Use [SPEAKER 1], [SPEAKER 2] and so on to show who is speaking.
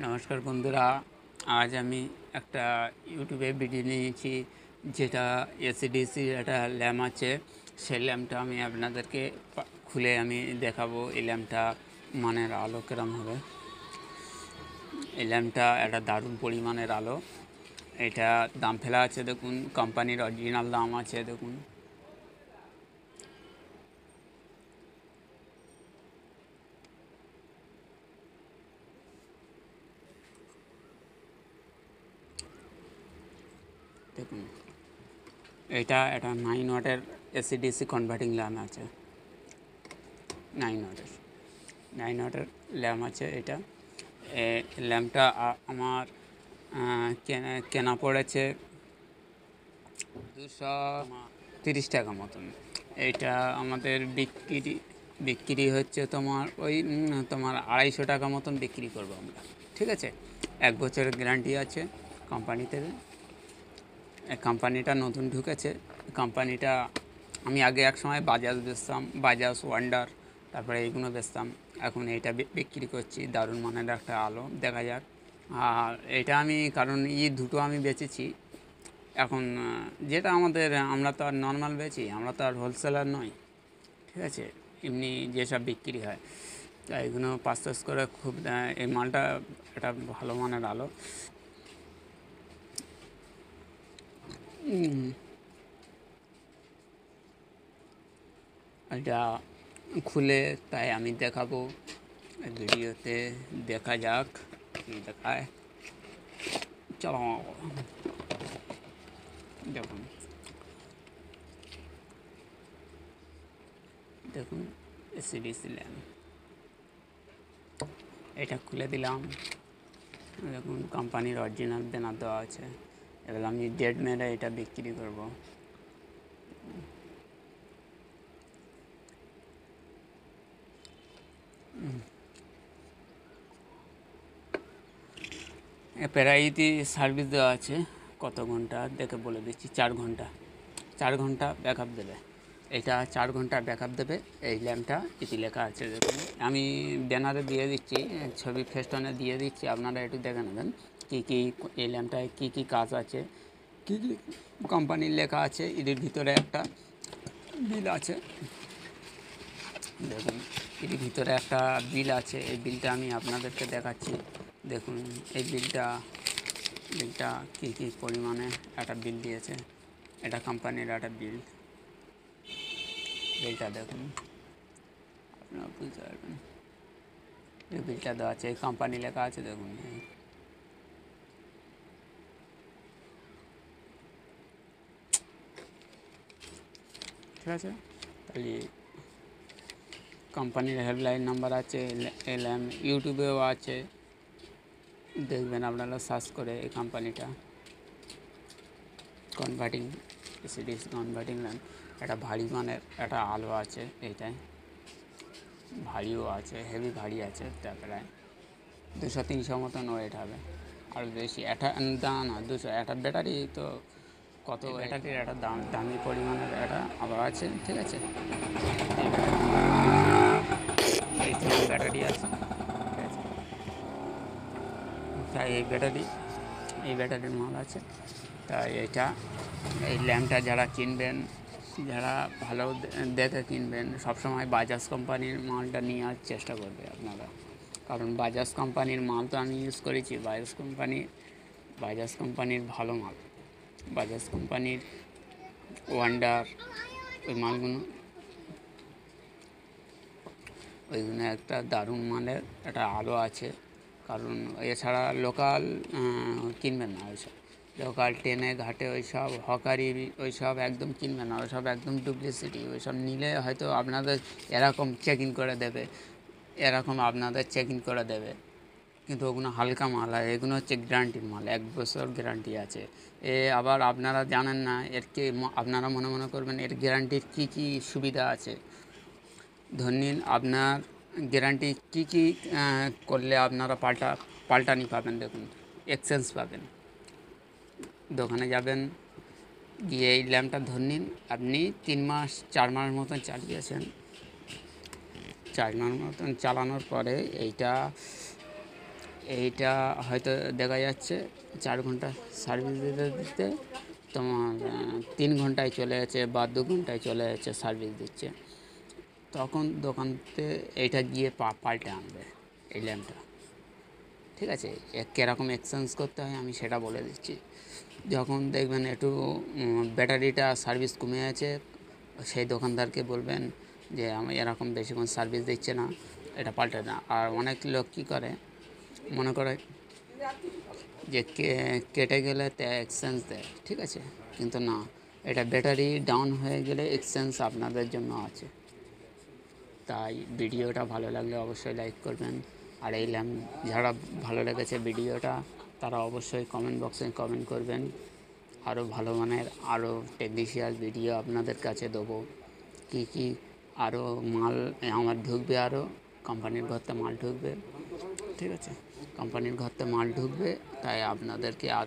[SPEAKER 1] নমস্কার বন্ধুরা, আজ আমি একটা ইউটিউবে ভিডিও নিয়েছি যেটা এসিডিসির একটা ল্যাম্প আছে। সেই ল্যাম্পটা আমি আপনাদেরকে খুলে আমি দেখাবো এই ল্যাম্পটা মানের আলো কেরম হবে। এই ল্যাম্পটা একটা দারুণ পরিমাণের আলো। এটা দাম ফেলা আছে, দেখুন কোম্পানির অরিজিনাল দাম আছে, দেখুন দেখুন এটা 9 ওয়াটের এসিডিসি কনভার্টিং ল্যাম্প আছে। 9 ওয়াটের ল্যাম্প আছে। এটা ল্যাম্পটা আমার কেনা পড়েছে 230 টাকা মতন। এটা আমাদের বিক্রি হচ্ছে তোমার ওই তোমার 250 টাকা মতন বিক্রি করবো আমরা, ঠিক আছে। 1 বছরের গ্যারান্টি আছে কোম্পানি থেকে। কোম্পানিটা নতুন ঢুকেছে। কোম্পানিটা আমি আগে এক সময় বাজাজ বেচতাম, বাজাজ ওয়ান্ডার, তারপরে এইগুলো বেচতাম। এখন এইটা বিক্রি করছি। দারুণ মানের একটা আলো, দেখা যাক। আর এটা আমি কারণ দুটো আমি বেচেছি। এখন যেটা আমরা তো আর নর্মাল বেচি, আমরা তো আর হোলসেলার নই, ঠিক আছে। এমনি যেসব বিক্রি হয়, তাই এগুলো পাস করে খুব এই মালটা একটা ভালো মানের আলো। এটা খুলে তাই আমি দেখাবো ভিডিওতে, দেখা যাক কি দেখায়। চলো দেখুন, দেখুন এসিডিসি ল্যাম্প। এটা খুলে দিলাম, দেখুন কোম্পানির অরিজিনাল ব্যানার দেওয়া আছে। এবার আমি ডেট মেরে এটা বিক্রি করব। প্রায়ই সার্ভিস দেওয়া আছে, কত ঘন্টা দেখে বলে দিচ্ছি। 4 ঘন্টা, 4 ঘন্টা ব্যাকআপ দেবে। এটা 4 ঘন্টা ব্যাকআপ দেবে এই ল্যাম্পটা। এটি লেখা আছে, দেখুন আমি ব্যানারে দিয়ে দিচ্ছি, ছবি ফেস্টনে দিয়ে দিচ্ছি, আপনারা একটু দেখে নেবেন কী কী এই ল্যাম্পটায় কী কী কাজ আছে, কী কী কোম্পানির লেখা আছে। এদের ভিতরে একটা বিল আছে, দেখুন এর ভিতরে একটা বিল আছে। এই বিলটা আমি আপনাদেরকে দেখাচ্ছি, দেখুন এই বিলটা কী কী পরিমাণে একটা বিল দিয়েছে। এটা কোম্পানির একটা বিলটা দেখুন, আপনারা বুঝতে পারবেন। এই বিলটা দেওয়া আছে, এই কোম্পানি লেখা আছে, দেখুন। ঠিক আছে, তাহলে কোম্পানির হেল্পলাইন নাম্বার আছে, এলএম ইউটিউবেও আছে, দেখবেন আপনারা সার্চ করে। এই কোম্পানিটা কনভার্টিং এসিডিস কনভার্টিং ল্যাম্প। একটা ভারী মানের একটা আলো আছে, এইটাই ভারীও আছে, হেভি ভারী আছে। তা প্রায় 200-300 মতন ওয়েট হবে, আর বেশি। একটা না 200, একটা ব্যাটারি তো কত, ব্যাটারির একটা দামি পরিমাণের একটা আবার আছে, ঠিক আছে। এই ব্যাটারি আছে, ঠিক আছে। তাই এই ব্যাটারির মাল আছে। তাই এই ল্যাম্পটা যারা কিনবেন, যারা ভালো দেখে কিনবেন, সবসময় বাজাজ কোম্পানির মালটা নেওয়ার চেষ্টা করবে আপনারা। কারণ বাজাজ কোম্পানির মাল তো আমি ইউজ করেছি। বাজাজ কোম্পানির ভালো মাল, বাজাজ কোম্পানির ওয়ান্ডার, ওইগুলো একটা দারুণ মানের একটা আলো আছে। কারণ এছাড়া লোকাল কিনবেন না, ওইসব লোকাল ট্রেনে ঘাটে ওইসব হকারি ওইসব একদম কিনবেন না, ওইসব একদম ডুপ্লিসিটি। ওইসব নিলে হয়তো আপনাদের এরকম আপনাদের চেক ইন করে দেবে, কিন্তু ওগুলো হালকা মাল। আর এগুলো হচ্ছে গ্যারান্টির মাল, 1 বছর গ্যারান্টি আছে। আবার আপনারা জানেন না আপনারা মনে করবেন এর গ্যারান্টির কী কী সুবিধা আছে। ধরে নিন আপনার গ্যারান্টি কী কী করলে আপনারা পাল্টানি পাবেন, দেখুন এক্সচেঞ্জ পাবেন। দোকানে যাবেন, গিয়ে এই ল্যাম্পটা ধরে নিন আপনি 3 মাস 4 মাস মতন চালিয়েছেন। 4 মাস মতন চালানোর পরে এইটা এইটা হয়তো দেখা যাচ্ছে 4 ঘন্টা সার্ভিস দিতে দিতে তোমার 3 ঘন্টায় চলে যাচ্ছে বা 2 ঘন্টায় চলে যাচ্ছে সার্ভিস দিচ্ছে। তখন দোকানতে এইটা গিয়ে পাল্টে আনবে এই ল্যাম্পটা। ঠিক আছে, কীরকম এক্সচেঞ্জ করতে হয় আমি সেটা বলে দিচ্ছি। যখন দেখবেন একটু ব্যাটারিটা সার্ভিস কমে আছে, সেই দোকানদারকে বলবেন যে আমি এরকম বেশিক্ষণ সার্ভিস দিচ্ছে না, এটা পাল্টে না। আর অনেক লোক কী করে, মনে করে যে কেটে গেলে এক্সচেঞ্জ দেয়, ঠিক আছে, কিন্তু না, এটা ব্যাটারি ডাউন হয়ে গেলে এক্সচেঞ্জ আপনাদের জন্য আছে। তাই ভিডিওটা ভালো লাগলে অবশ্যই লাইক করবেন। আর এই ল্যাম্প যারা ভালো লেগেছে ভিডিওটা, তারা অবশ্যই কমেন্ট বক্সে কমেন্ট করবেন। আরও ভালো মানের আরও টেকনিশিয়াল ভিডিও আপনাদের কাছে দেবো। কী কী আরও মাল আমার ঢুকবে, আরও কোম্পানির ঘরতে মাল ঢুকবে, ঠিক আছে, কোম্পানির ঘরতে মাল ঢুকবে, তাই আপনাদেরকে আর